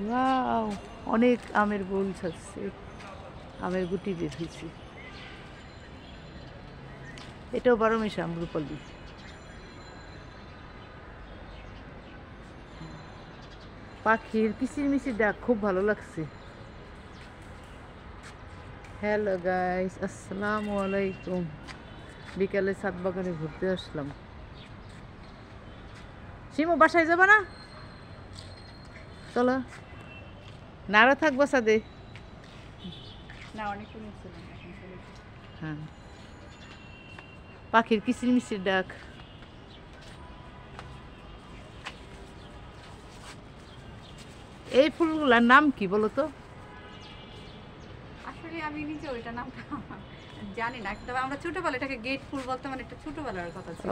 Wow, অনেক আমের বোল ছাড়ছে, আমের গুটি বের হয়েছে। এটাও 12 মাস আম, রূপালি। পাখির কিচিরমিচির ডাক খুব ভালো লাগছে। হ্যালো গাইস, আসসালামু আলাইকুম। বিকালে ছাদ বাগানে ঘুরতে আসলাম। শিমু বাসায় যাবে না? চলো। না আরো থাকবো ছাদে? না, অনেকক্ষণ ছিলাম, এখন চলে এসেছি। হ্যাঁ, পাখির কিচিরমিচির ডাক। এই ফুলগুলার নাম কি বলো তো? আসলে আমি নিজে ওইটা নামটা জানি না, তবে আমরা ছোটবেলায় এটাকে গেট ফুল বলতাম, মানে এটা ছোটবেলার কথা ছিল।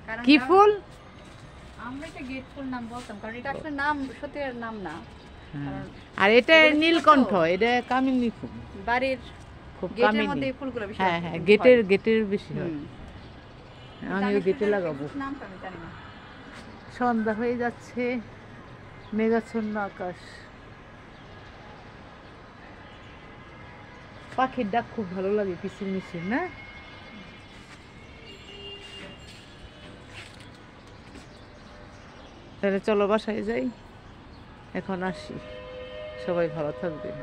কারণ কি ফুল? আমরা এটা গেট ফুল নাম বলতাম, কারণ এটা আসলে নাম সত্যি নাম না। কারণ আর এটা এগুলো ছিল নীলকণ্ঠ, তো, এটা কামিনী ফুল, বাড়ির খুব গেটের কামিনী। মধ্যে এই ফুলগুলো বেশি হ্যাঁ হ্যাঁ, হয়। গেটের বেশি হয়। হুম। আমিও গেটে লাগাবো। নামটা আমি জানি না। সন্ধ্যা হয়ে যাচ্ছে, মেঘাচ্ছন্ন আকাশ। পাখির ডাক খুব ভালো লাগে, কিচিরমিচির না? তাহলে চলো বাসায় যাই, এখন আসি। সবাই ভালো থাকবেন।